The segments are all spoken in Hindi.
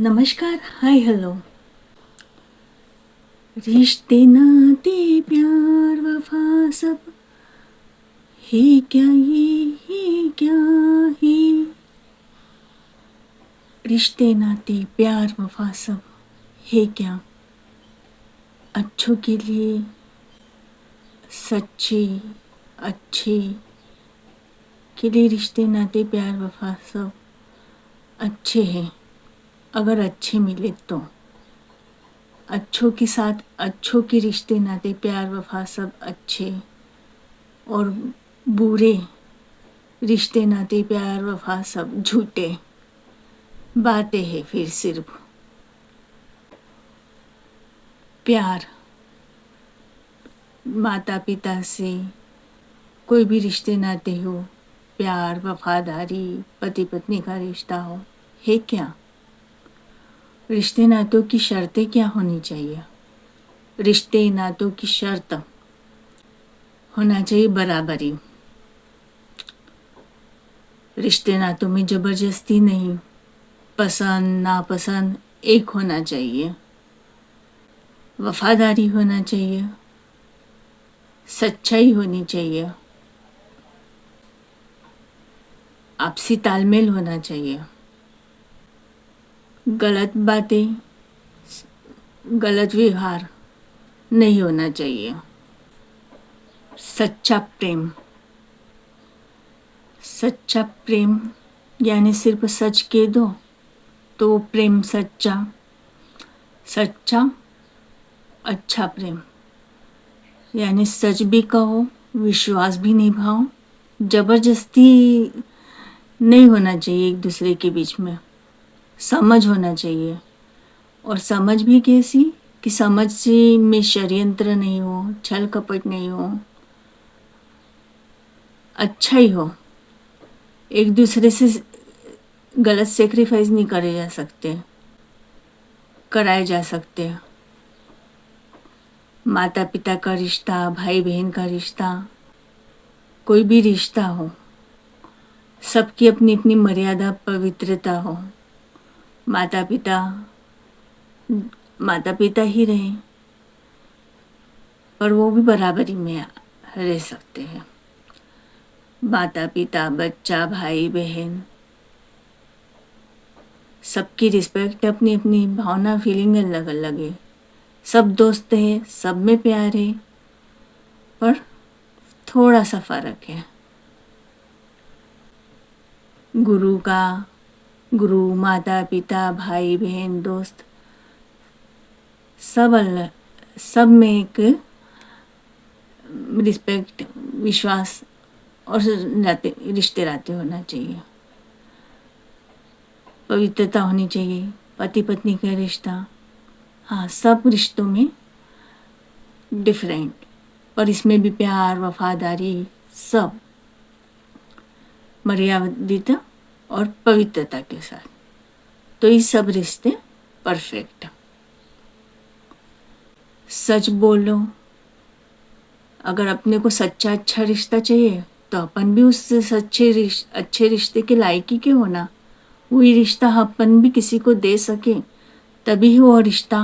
नमस्कार, हाय हेलो। रिश्ते नाते प्यार वफा सब है क्या है क्या है। रिश्ते नाते प्यार वफा सब है क्या। अच्छों के लिए सच्चे अच्छे के लिए रिश्ते नाते प्यार वफा सब अच्छे हैं, अगर अच्छे मिले तो। अच्छों के साथ अच्छों के रिश्ते नाते प्यार वफा सब अच्छे, और बुरे रिश्ते नाते प्यार वफा सब झूठे बातें हैं। फिर सिर्फ प्यार माता पिता से कोई भी रिश्ते नाते हो, प्यार वफादारी पति पत्नी का रिश्ता हो, है क्या। रिश्ते नातों की शर्तें क्या होनी चाहिए। रिश्ते नातों की शर्त होना चाहिए बराबरी। रिश्ते नातों में जबरदस्ती नहीं, पसंद नापसंद एक होना चाहिए। वफादारी होना चाहिए, सच्चाई होनी चाहिए, आपसी तालमेल होना चाहिए। गलत बातें गलत व्यवहार नहीं होना चाहिए। सच्चा प्रेम सच्चा प्रेम यानी सिर्फ सच कह दो तो वो प्रेम सच्चा सच्चा अच्छा प्रेम, यानी सच भी कहो, विश्वास भी निभाओ। जबरदस्ती नहीं होना चाहिए एक दूसरे के बीच में, समझ होना चाहिए। और समझ भी कैसी कि समझ से में षड्यंत्र नहीं हो, छल कपट नहीं हो, अच्छा ही हो। एक दूसरे से गलत सेक्रीफाइस नहीं कराए जा सकते। माता पिता का रिश्ता, भाई बहन का रिश्ता, कोई भी रिश्ता हो, सबकी अपनी अपनी मर्यादा पवित्रता हो। माता पिता माता पिता ही रहे, पर वो भी बराबरी में रह सकते हैं। माता पिता बच्चा भाई बहन सबकी रिस्पेक्ट, अपनी अपनी भावना फीलिंग अलग अलग है। सब दोस्त है, सब में प्यार है, पर थोड़ा सा फर्क है। गुरु माता पिता भाई बहन दोस्त सब में एक रिस्पेक्ट विश्वास और रिश्ते नाते होना चाहिए। पवित्रता होनी चाहिए, पति पत्नी का रिश्ता। हाँ, सब रिश्तों में डिफरेंट, और इसमें भी प्यार वफादारी सब मर्यादित और पवित्रता के साथ, तो ये सब रिश्ते परफेक्ट। सच बोलो। अगर अपने को सच्चा अच्छा रिश्ता चाहिए तो अपन भी उस अच्छे रिश्ते के लायक ही क्यों होना। वही रिश्ता अपन भी किसी को दे सके, तभी वो रिश्ता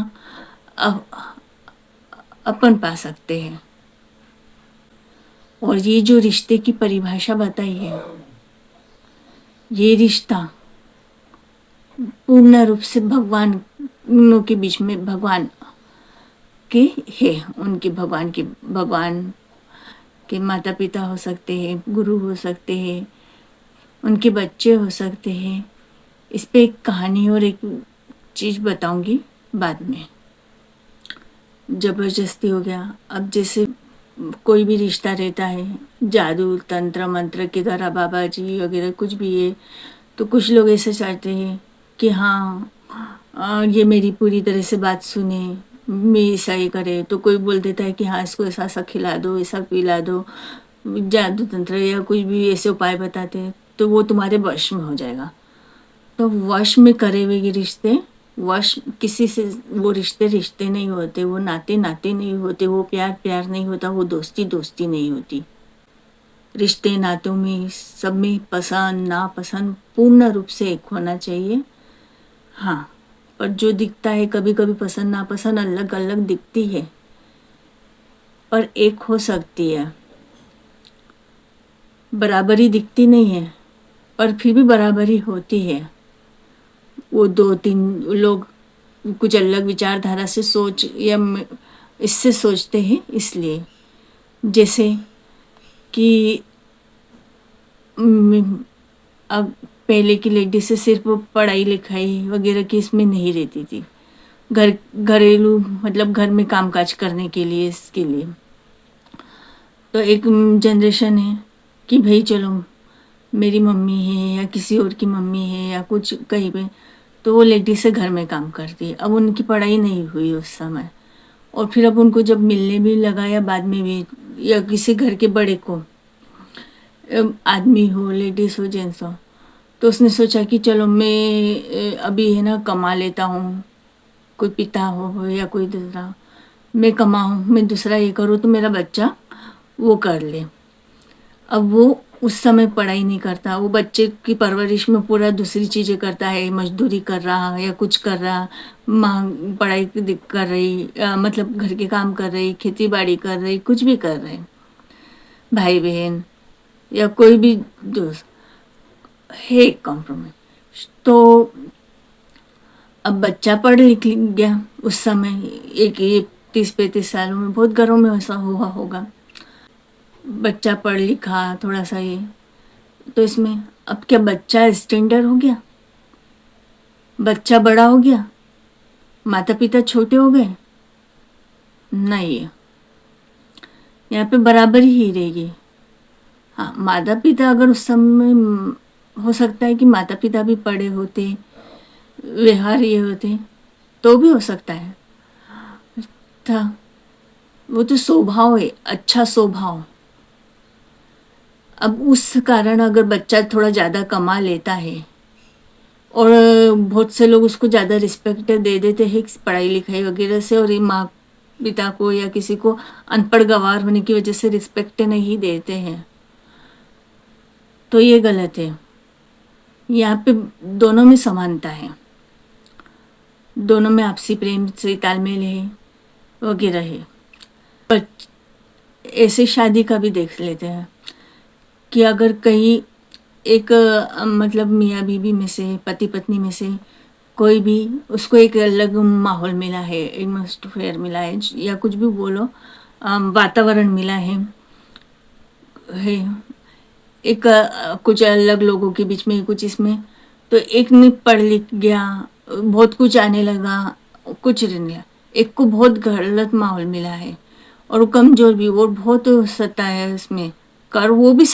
अपन पा सकते हैं। और ये जो रिश्ते की परिभाषा बताई है, ये रिश्ता पूर्ण रूप से भगवानों के बीच में, भगवान के है, उनके भगवान के माता पिता हो सकते हैं, गुरु हो सकते हैं, उनके बच्चे हो सकते हैं। इस पे एक कहानी और एक चीज़ बताऊंगी बाद में। जबरदस्ती हो गया। अब जैसे कोई भी रिश्ता रहता है, जादू तंत्र मंत्र के द्वारा, बाबा जी वगैरह कुछ भी है, तो कुछ लोग ऐसे चाहते हैं कि हाँ ये मेरी पूरी तरह से बात सुने, मैं ऐसा ही करे। तो कोई बोल देता है कि हाँ इसको ऐसा ऐसा खिला दो, ऐसा पिला दो, जादू तंत्र या कुछ भी ऐसे उपाय बताते हैं, तो वो तुम्हारे वश में हो जाएगा। तो वश में करे हुए ये रिश्ते, वश किसी से वो रिश्ते रिश्ते नहीं होते, वो नाते नाते नहीं होते, वो प्यार प्यार नहीं होता, वो दोस्ती दोस्ती नहीं होती। रिश्ते नातों में सब में पसंद नापसंद पूर्ण रूप से एक होना चाहिए। हाँ, पर जो दिखता है कभी कभी पसंद नापसंद अलग अलग दिखती है, पर एक हो सकती है। बराबरी दिखती नहीं है, पर फिर भी बराबरी होती है। वो दो तीन लोग कुछ अलग विचारधारा से सोच या इससे सोचते हैं, इसलिए जैसे कि अब पहले की लेडी से सिर्फ पढ़ाई लिखाई वगैरह की इसमें नहीं रहती थी, घरेलू मतलब घर में कामकाज करने के लिए, इसके लिए। तो एक जनरेशन है कि भाई चलो मेरी मम्मी है या किसी और की मम्मी है या कुछ कहीं पे, तो वो लेडी से घर में काम करती है। अब उनकी पढ़ाई नहीं हुई उस समय, और फिर अब उनको जब मिलने भी लगा या बाद में भी, या किसी घर के बड़े को, आदमी हो लेडीज़ हो जेंट्स हो, तो उसने सोचा कि चलो मैं अभी है ना कमा लेता हूँ, कोई पिता हो या कोई दूसरा, मैं कमाऊँ, मैं दूसरा ये करूँ तो मेरा बच्चा वो कर ले। अब वो उस समय पढ़ाई नहीं करता, वो बच्चे की परवरिश में पूरा दूसरी चीज़ें करता है, मजदूरी कर रहा या कुछ कर रहा, माँ पढ़ाई कर रही, मतलब घर के काम कर रही, खेती बाड़ी कर रही, कुछ भी कर रहे, भाई बहन या कोई भी दोस्त है, कॉम्प्रोमाइज। तो अब बच्चा पढ़ लिख गया उस समय, एक ये 30-35 सालों में बहुत घरों में ऐसा हुआ होगा। बच्चा पढ़ लिखा थोड़ा सा ये, तो इसमें अब क्या बच्चा स्टैंडर्ड हो गया, बच्चा बड़ा हो गया, माता पिता छोटे हो गए? नहीं, यहाँ पे बराबरी ही रहेगी। हाँ, माता पिता अगर उस समय हो सकता है कि माता पिता भी पढ़े होते, व्यवहार ये होते, तो भी हो सकता है था। वो तो स्वभाव है, अच्छा स्वभाव। अब उस कारण अगर बच्चा थोड़ा ज़्यादा कमा लेता है, और बहुत से लोग उसको ज़्यादा रिस्पेक्ट दे देते हैं पढ़ाई लिखाई वगैरह से, और ये माँ पिता को या किसी को अनपढ़ गंवार होने की वजह से रिस्पेक्ट नहीं देते हैं, तो ये गलत है। यहाँ पे दोनों में समानता है, दोनों में आपसी प्रेम से तालमेल है वगैरह है। पर ऐसे शादी का भी देख लेते हैं कि अगर कहीं एक मतलब मियाँ बीवी में से, पति पत्नी में से कोई भी, उसको एक अलग माहौल मिला है, एटमॉस्फेयर मिला है या कुछ भी बोलो, वातावरण मिला है एक कुछ अलग लोगों के बीच में, कुछ इसमें, तो एक ने पढ़ लिख गया, बहुत कुछ आने लगा, कुछ नहीं लगा, एक को बहुत गलत माहौल मिला है और वो कमजोर भी, वो बहुत सत्ता है उसमें, वो भी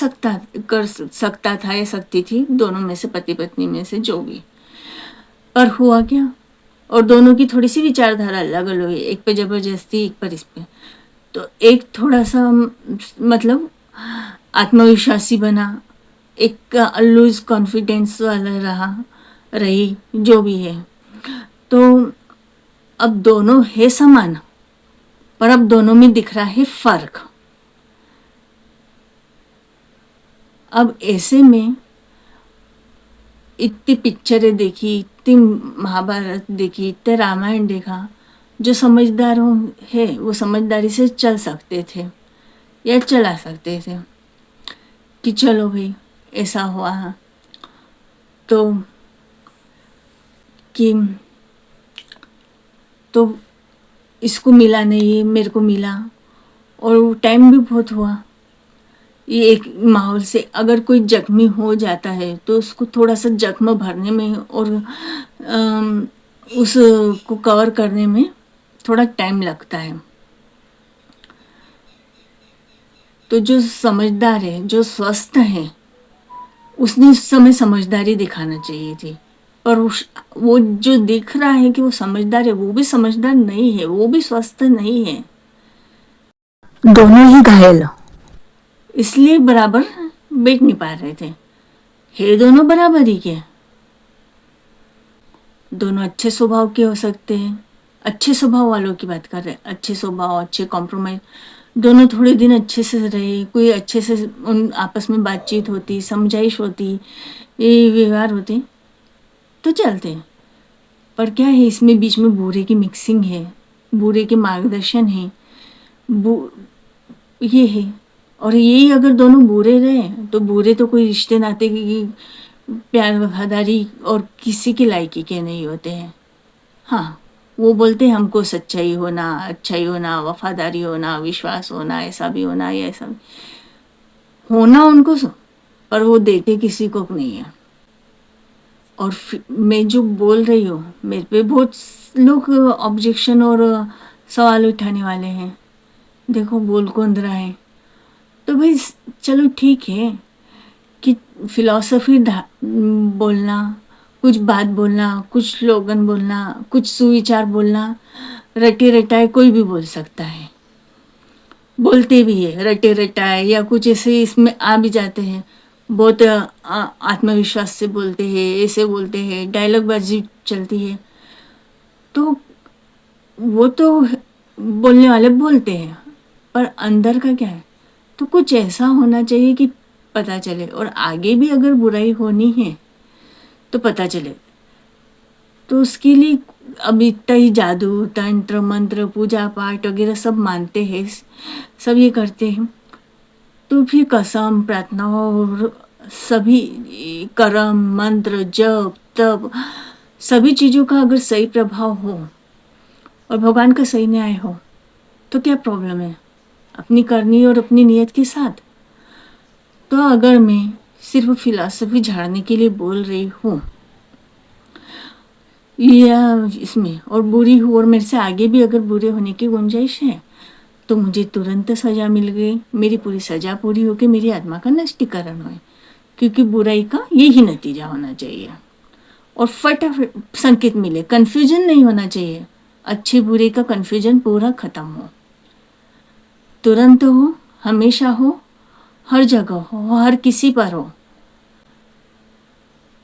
कर सकता था या सकती थी, दोनों में से, पति पत्नी में से जो भी। पर हुआ क्या, और दोनों की थोड़ी सी विचारधारा अलग अलग है, एक पे जबरदस्ती, एक पर इस पे, तो एक थोड़ा सा मतलब आत्मविश्वासी बना, एक लूज कॉन्फिडेंस वाला रही, जो भी है। तो अब दोनों है समान, पर अब दोनों में दिख रहा है फर्क। अब ऐसे में इतनी पिक्चरें देखी, इतनी महाभारत देखी, इतने रामायण देखा, जो समझदार है वो समझदारी से चल सकते थे या चला सकते थे कि चलो भाई ऐसा हुआ है तो कि तो इसको मिला नहीं, मेरे को मिला, और टाइम भी बहुत हुआ। ये एक माहौल से अगर कोई जख्मी हो जाता है तो उसको थोड़ा सा जख्म भरने में और उसको कवर करने में थोड़ा टाइम लगता है। तो जो समझदार है, जो स्वस्थ है, उसने उस समय समझदारी दिखाना चाहिए थी, पर वो जो दिख रहा है कि वो समझदार है, वो भी समझदार नहीं है, वो भी स्वस्थ नहीं है, दोनों ही घायल, इसलिए बराबर बैठ नहीं पा रहे थे। है दोनों बराबर ही के, दोनों अच्छे स्वभाव के हो सकते हैं, अच्छे स्वभाव वालों की बात कर रहे हैं, अच्छे स्वभाव, अच्छे कॉम्प्रोमाइज, दोनों थोड़े दिन अच्छे से रहे, कोई अच्छे से उन आपस में बातचीत होती, समझाइश होती, ये व्यवहार होते तो चलते। पर क्या है, इसमें बीच में बुरे की मिक्सिंग है, बुरे के मार्गदर्शन है, ये है। और यही अगर दोनों बुरे रहे तो बुरे तो कोई रिश्ते नाते की प्यार वफादारी और किसी की लायकी के नहीं होते हैं। हाँ, वो बोलते हैं हमको सच्चाई होना, अच्छाई होना, वफादारी होना, विश्वास होना, ऐसा भी होना, या ऐसा भी होना उनको पर वो देते किसी को नहीं है। और मैं जो बोल रही हूँ, मेरे पे बहुत लोग ऑब्जेक्शन और सवाल उठाने वाले हैं, देखो बोल कौन रहा है। तो भाई चलो ठीक है कि फिलॉसफी बोलना, कुछ बात बोलना, कुछ स्लोगन बोलना, कुछ सुविचार बोलना, रटे रटाए कोई भी बोल सकता है, बोलते भी है रटे रटाए, या कुछ ऐसे इसमें आ भी जाते हैं, बहुत आत्मविश्वास से बोलते हैं, ऐसे बोलते हैं, डायलॉग बाजी चलती है। तो वो तो बोलने वाले बोलते हैं, पर अंदर का क्या है, तो कुछ ऐसा होना चाहिए कि पता चले, और आगे भी अगर बुराई होनी है तो पता चले। तो उसके लिए अब इतना ही जादू तंत्र मंत्र पूजा पाठ वगैरह सब मानते हैं, सब ये करते हैं, तो फिर कसम प्रार्थना और सभी कर्म मंत्र जप तप सभी चीज़ों का अगर सही प्रभाव हो और भगवान का सही न्याय हो तो क्या प्रॉब्लम है अपनी करनी और अपनी नियत के साथ। तो अगर मैं सिर्फ फिलॉसफी झाड़ने के लिए बोल रही हूँ या इसमें और बुरी हूँ और मेरे से आगे भी अगर बुरे होने की गुंजाइश है तो मुझे तुरंत सज़ा मिल गई, मेरी पूरी सज़ा पूरी होकर मेरी आत्मा का नष्टीकरण हुए, क्योंकि बुराई का यही नतीजा होना चाहिए। और फटाफट संकेत मिले, कन्फ्यूजन नहीं होना चाहिए, अच्छे बुरे का कन्फ्यूजन पूरा ख़त्म हो, तुरंत हो, हमेशा हो, हर जगह हो, हर किसी पर हो।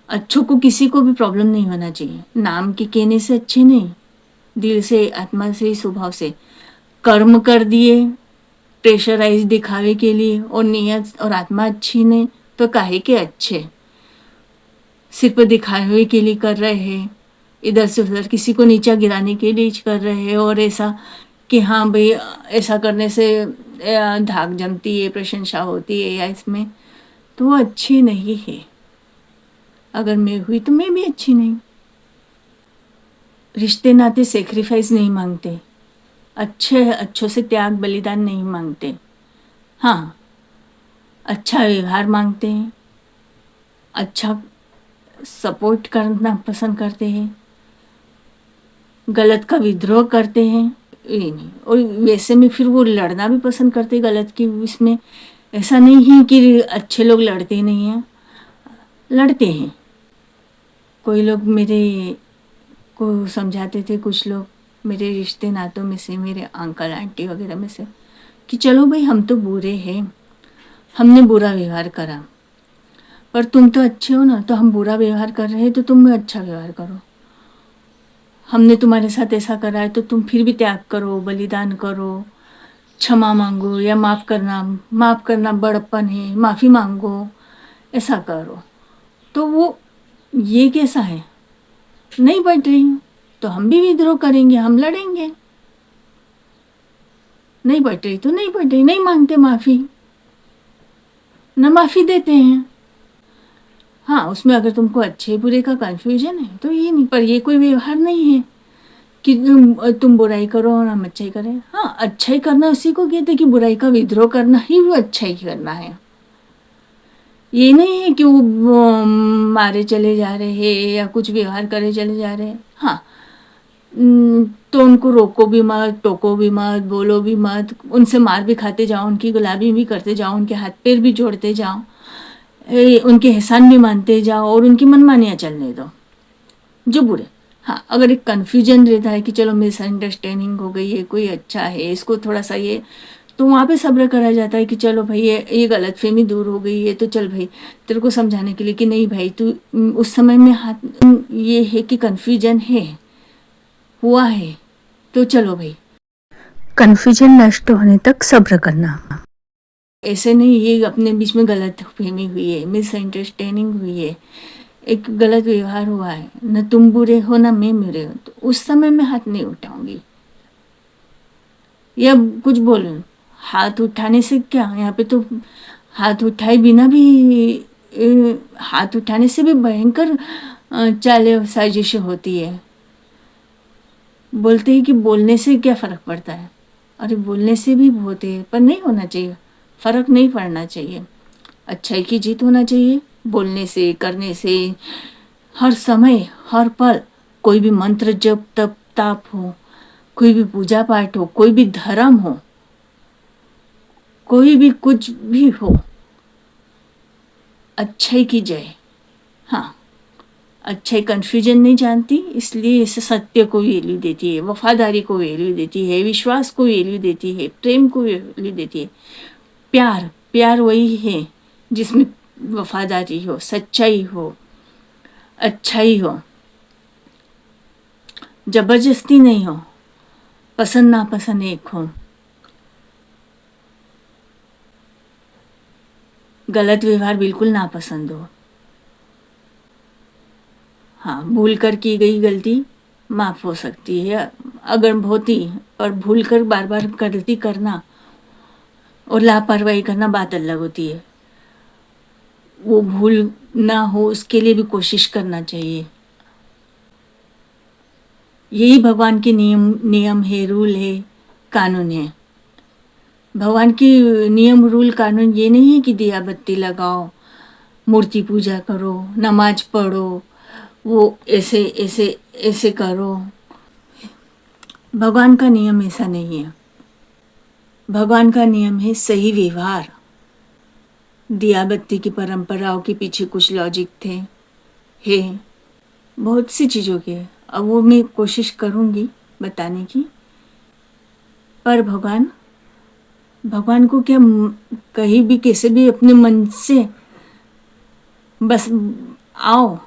अच्छों को किसी को भी प्रॉब्लम नहीं होना चाहिए, नाम के कहने से अच्छे नहीं, दिल से आत्मा से स्वभाव से कर्म कर दिए प्रेशराइज दिखावे के लिए और नियत और आत्मा अच्छी नहीं तो काहे के अच्छे, सिर्फ दिखावे के लिए कर रहे हैं, इधर से उधर किसी को नीचा गिराने के लिए कर रहे हैं, और ऐसा कि हाँ भाई ऐसा करने से धाक जमती है, प्रशंसा होती है, या इसमें तो वो अच्छी नहीं है। अगर मैं हुई तो मैं भी अच्छी नहीं। रिश्ते नाते सेक्रीफाइस नहीं मांगते, अच्छों से त्याग बलिदान नहीं मांगते, हाँ अच्छा व्यवहार मांगते हैं, अच्छा सपोर्ट करना पसंद करते हैं, गलत का विद्रोह करते हैं, ये नहीं। और वैसे में फिर वो लड़ना भी पसंद करते हैं गलत की, इसमें ऐसा नहीं है कि अच्छे लोग लड़ते नहीं हैं, लड़ते हैं। कोई लोग मेरे को समझाते थे, कुछ लोग मेरे रिश्ते नातों में से, मेरे अंकल आंटी वगैरह में से, कि चलो भाई हम तो बुरे हैं, हमने बुरा व्यवहार करा, पर तुम तो अच्छे हो ना, तो हम बुरा व्यवहार कर रहे हैं तो तुम अच्छा व्यवहार करो, हमने तुम्हारे साथ ऐसा करा है तो तुम फिर भी त्याग करो, बलिदान करो, क्षमा मांगो, या माफ़ करना बड़प्पन है, माफ़ी मांगो, ऐसा करो। तो वो ये कैसा है, नहीं बढ़ रही हूँ तो हम भी विद्रोह करेंगे, हम लड़ेंगे, नहीं बढ़ रही तो नहीं बढ़ रही, नहीं मांगते माफ़ी, न माफ़ी देते हैं। हाँ, उसमें अगर तुमको अच्छे बुरे का कन्फ्यूजन है तो ये नहीं, पर ये कोई व्यवहार नहीं है कि तुम बुराई करो और हम अच्छाई करें। हाँ, अच्छाई करना उसी को कहते कि बुराई का विद्रोह करना ही वो अच्छाई करना है। ये नहीं है कि वो मारे चले जा रहे हैं या कुछ व्यवहार करे चले जा रहे हैं। हाँ, तो उनको रोको भी मत, टोको भी मत, बोलो भी मत, उनसे मार भी खाते जाओ, उनकी गुलामी भी करते जाओ, उनके हाथ पैर भी जोड़ते जाओ, उनके एहसान भी मानते जाओ, और उनकी मनमानियाँ चलने दो जो बुरे। हाँ, अगर एक कन्फ्यूजन रहता है कि चलो मिसअंडरस्टैंडिंग हो गई है, कोई अच्छा है, इसको थोड़ा सा ये, तो वहाँ पे सब्र करा जाता है कि चलो भाई ये गलतफहमी दूर हो गई है, तो चल भाई तेरे को समझाने के लिए कि नहीं भाई तू उस समय में हाथ, ये है कि कन्फ्यूजन है, हुआ है, तो चलो भाई। कन्फ्यूजन नष्ट होने तक सब्र करना। ऐसे नहीं ये अपने बीच में गलतफहमी हुई है, मिसअंडरस्टैंडिंग हुई है, एक गलत व्यवहार हुआ है, न तुम बुरे हो न मैं बुरे हो, तो उस समय मैं हाथ नहीं उठाऊंगी या कुछ बोलूं। हाथ उठाने से क्या, यहाँ पे तो हाथ उठाए बिना भी हाथ उठाने से भी भयंकर चालें साजिशें होती है। बोलते हैं कि बोलने से क्या फ़र्क पड़ता है, अरे बोलने से भी होते हैं, पर नहीं होना चाहिए, फ़र्क नहीं पड़ना चाहिए। अच्छाई की जीत होना चाहिए बोलने से, करने से। हर समय हर पल कोई भी मंत्र जप तप ताप हो, कोई भी पूजा पाठ हो, कोई भी धर्म हो, कोई भी कुछ भी हो, अच्छाई की जय। हाँ, अच्छाई कन्फ्यूजन नहीं जानती, इसलिए इसे सत्य को वैल्यू देती है, वफादारी को वैल्यू देती है, विश्वास को वैल्यू देती है, प्रेम को वैल्यू देती है। प्यार, प्यार वही है जिसमें वफादारी हो, सच्चाई हो, अच्छाई हो, जबरदस्ती नहीं हो, पसंद नापसंद एक हो, गलत व्यवहार बिल्कुल नापसंद हो। हाँ, भूल कर की गई गलती माफ़ हो सकती है अगर होती, और भूल कर बार बार गलती करना और लापरवाही करना बात अलग होती है। वो भूल ना हो उसके लिए भी कोशिश करना चाहिए। यही भगवान के नियम है, रूल है, कानून है। भगवान की नियम रूल कानून ये नहीं है कि दिया बत्ती लगाओ, मूर्ति पूजा करो, नमाज पढ़ो, वो ऐसे ऐसे ऐसे करो। भगवान का नियम ऐसा नहीं है। भगवान का नियम है सही व्यवहार। दिया बत्ती की परंपराओं के पीछे कुछ लॉजिक थे, है, बहुत सी चीज़ों के। अब वो मैं कोशिश करूँगी बताने की। पर भगवान को क्या कहीं भी कैसे भी अपने मन से बस आओ,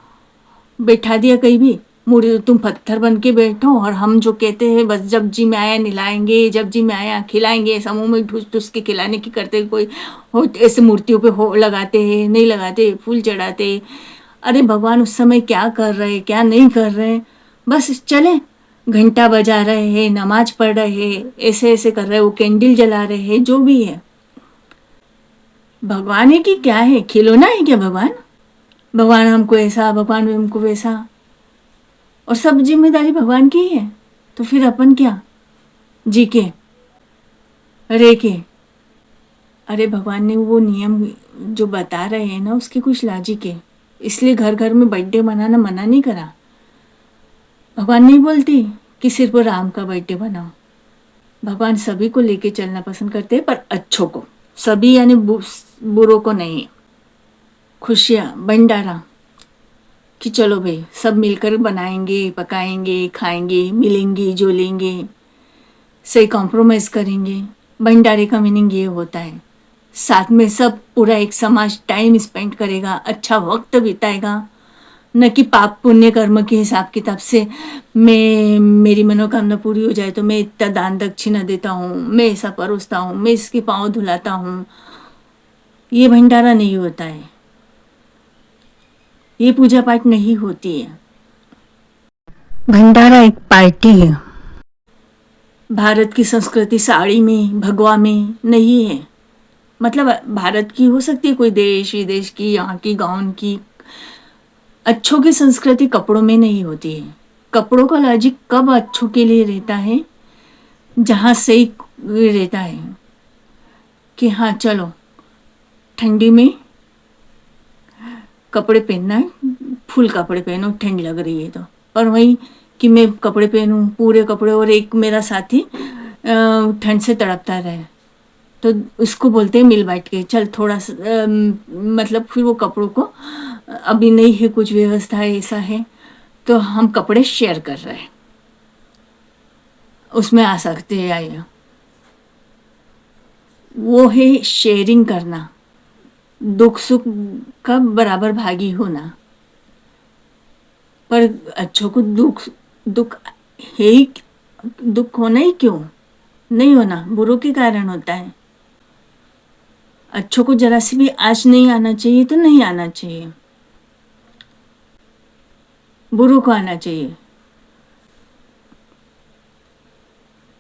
बैठा दिया कहीं भी, मुड़े तुम पत्थर बन के बैठो और हम जो कहते हैं बस जब जी में आया नहलाएंगे, जब जी में आया खिलाएंगे, समूह में ठूस ठूस के खिलाने की करते। कोई हो ऐसे मूर्तियों पे हो लगाते हैं, नहीं लगाते, फूल चढ़ाते। अरे भगवान उस समय क्या कर रहे क्या नहीं कर रहे, बस चले, घंटा बजा रहे हैं, नमाज पढ़ रहे हैं, ऐसे ऐसे कर रहे हैं, वो कैंडल जला रहे हैं, जो भी है। भगवान है कि क्या है, खिलौना है क्या भगवान? भगवान हमको ऐसा, भगवान हमको वैसा, और सब जिम्मेदारी भगवान की ही है। तो फिर अपन क्या जी के रह के, अरे भगवान ने वो नियम जो बता रहे हैं ना उसके कुछ लॉजिक है, इसलिए घर घर में बर्थडे मनाना मना नहीं करा। भगवान नहीं बोलती कि सिर्फ राम का बर्थडे बनाओ। भगवान सभी को लेके चलना पसंद करते हैं, पर अच्छों को, सभी यानी बुरों को नहीं। खुशियाँ भंडारा कि चलो भाई सब मिलकर बनाएंगे, पकाएंगे, खाएंगे, मिलेंगे, जोलेंगे, सही कॉम्प्रोमाइज़ करेंगे। भंडारे का मीनिंग ये होता है साथ में सब पूरा एक समाज टाइम स्पेंड करेगा, अच्छा वक्त बिताएगा, न कि पाप पुण्य कर्म के हिसाब किताब से मैं मेरी मनोकामना पूरी हो जाए तो मैं इतना दान दक्षिणा देता हूँ, मैं ऐसा परोसता हूँ, मैं इसके पाँव धुलाता हूँ। ये भंडारा नहीं होता है, ये पूजा पाठ नहीं होती है। भंडारा एक पार्टी है। भारत की संस्कृति साड़ी में भगवा में नहीं है। मतलब भारत की हो सकती है, कोई देश विदेश की, यहाँ की गाँव की। अच्छों की संस्कृति कपड़ों में नहीं होती है। कपड़ों का लॉजिक कब अच्छों के लिए रहता है, जहाँ सही रहता है कि हाँ चलो ठंडी में कपड़े पहनना है, फुल कपड़े पहनो, ठंड लग रही है तो। पर वही कि मैं कपड़े पहनूं पूरे कपड़े और एक मेरा साथी ठंड से तड़पता रहे, तो उसको बोलते हैं मिल बांट के चल थोड़ा सा मतलब फिर वो कपड़ों को अभी नहीं है कुछ व्यवस्था ऐसा है तो हम कपड़े शेयर कर रहे हैं, उसमें आ सकते हैं आइए। वो है शेयरिंग करना, दुख सुख का बराबर भागी होना। पर अच्छों को दुख दुख है ही, दुख होना ही क्यों नहीं होना, बुरों के कारण होता है। अच्छों को जरा सी भी आँच नहीं आना चाहिए तो नहीं आना चाहिए। बुरों को आना चाहिए।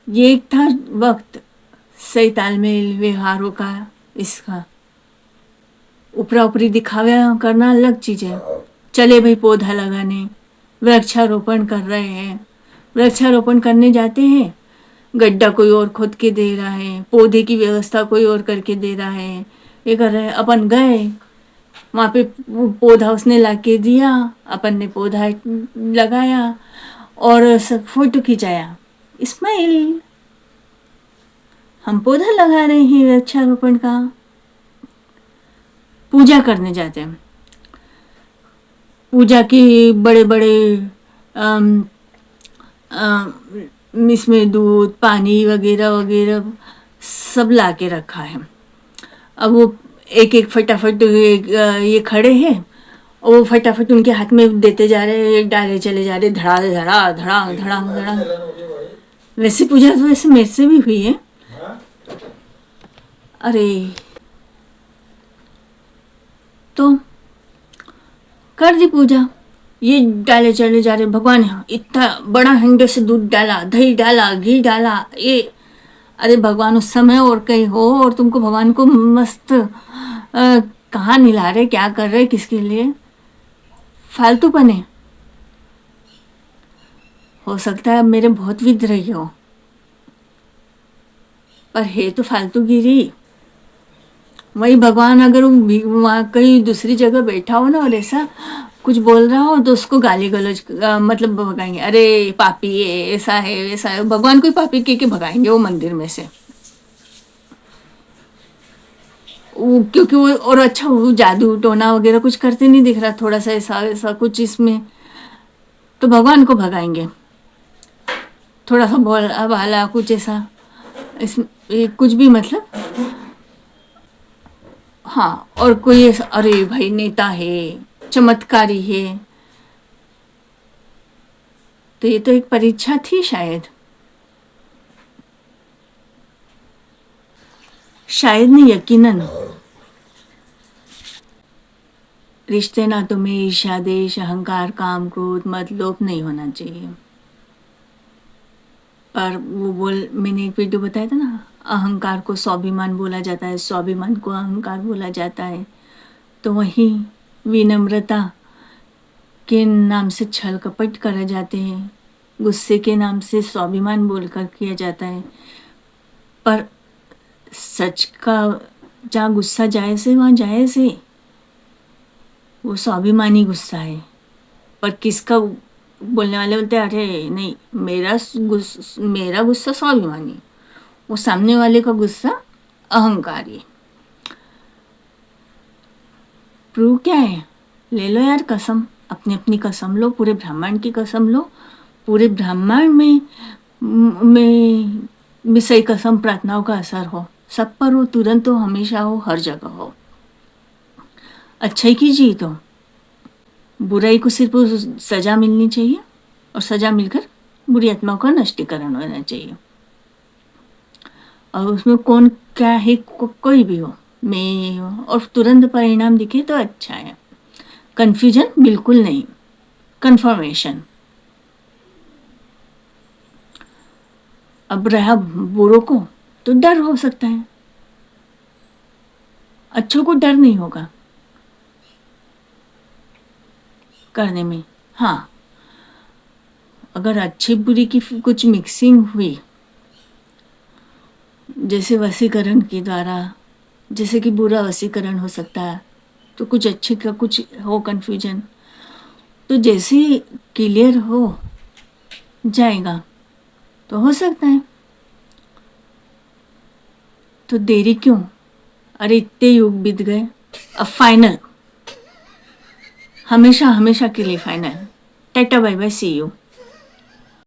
ये एक था वक्त सही तालमेल व्यवहारों का, इसका ऊपरा ऊपरी दिखावा करना अलग चीज है। चले भाई पौधा लगाने, वृक्षारोपण कर रहे हैं, वृक्षारोपण करने जाते हैं, गड्ढा कोई और खोद के दे रहा है, पौधे की व्यवस्था कोई और करके दे रहा है, ये कर रहे हैं। अपन गए वहाँ पे, वो पौधा उसने ला के दिया, अपन ने पौधा लगाया और सब फोटो खिंचाया, स्माइल। हम पौधा लगा रहे हैं वृक्षारोपण का। पूजा करने जाते हैं, पूजा की बड़े बड़े इसमें दूध पानी वगैरह वगैरह सब ला के रखा है। अब वो एक एक फटाफट ये खड़े हैं और वो फटाफट उनके हाथ में देते जा रहे, डाले चले जा रहे, धड़ा धड़ा धड़ा धड़ा धड़ा। वैसे पूजा तो वैसे मेरे से भी हुई है। अरे तो कर दी पूजा, ये डाले चले जा रहे, भगवान इतना बड़ा हंडे से दूध डाला, दही डाला, घी डाला, ये। अरे भगवान उस समय और कहीं हो और तुमको भगवान को मस्त कहाँ निला रहे, क्या कर रहे, किसके लिए? फालतूपने। हो सकता है मेरे बहुत विद्रोही हो, पर है तो फालतूगिरी। वही भगवान अगर वहाँ कहीं दूसरी जगह बैठा हो ना और ऐसा कुछ बोल रहा हो तो उसको गाली गलौज मतलब भगाएंगे, अरे पापी है, ऐसा है वैसा है। भगवान को पापी के भगाएंगे वो मंदिर में से, क्योंकि वो और अच्छा वो जादू टोना वगैरह कुछ करते नहीं दिख रहा, थोड़ा सा ऐसा वैसा कुछ इसमें, तो भगवान को भगाएंगे। थोड़ा सा बोला भाला कुछ ऐसा इसमें कुछ भी मतलब, हाँ। और कोई ऐसा अरे भाई नेता है, चमत्कारी है, तो ये तो एक परीक्षा थी शायद नहीं, यकीनन। रिश्ते नातों में ईर्ष्या देश अहंकार काम क्रोध मत लोभ नहीं होना चाहिए। पर वो मैंने एक वीडियो बताया था ना, अहंकार को स्वाभिमान बोला जाता है, स्वाभिमान को अहंकार बोला जाता है। तो वही विनम्रता के नाम से छल कपट करे जाते हैं, गुस्से के नाम से स्वाभिमान बोलकर किया जाता है। पर सच का जहाँ गुस्सा जायज़ है वहाँ जायज़ है, वो स्वाभिमानी गुस्सा है। पर किसका बोलने वाले बोलते हैं अरे नहीं मेरा गुस्सा स्वाभिमानी, वो सामने वाले का गुस्सा अहंकारी। प्रूव क्या है? ले लो यार कसम, अपनी अपनी कसम लो, पूरे ब्रह्मांड की कसम लो, पूरे ब्रह्मांड में सही कसम प्रार्थनाओं का असर हो, सब पर हो, तुरंत हो, हमेशा हो, हर जगह हो। अच्छाई की जीत हो, बुराई को सिर्फ सजा मिलनी चाहिए और सजा मिलकर बुरी आत्माओं का नष्टीकरण होना चाहिए। और उसमें कौन क्या है कोई भी हो, मैं हो, और तुरंत परिणाम दिखे तो अच्छा है। कन्फ्यूजन बिल्कुल नहीं, कन्फर्मेशन। अब रहा बुरों को तो डर हो सकता है, अच्छों को डर नहीं होगा करने में। हाँ, अगर अच्छी बुरी की कुछ मिक्सिंग हुई, जैसे वशीकरण के द्वारा, जैसे कि बुरा वशीकरण हो सकता है, तो कुछ अच्छे का कुछ हो कन्फ्यूजन, तो जैसे ही क्लियर हो जाएगा तो हो सकता है। तो देरी क्यों? अरे इतने युग बीत गए, अब फाइनल, हमेशा हमेशा के लिए final. Tata bye bye, see you.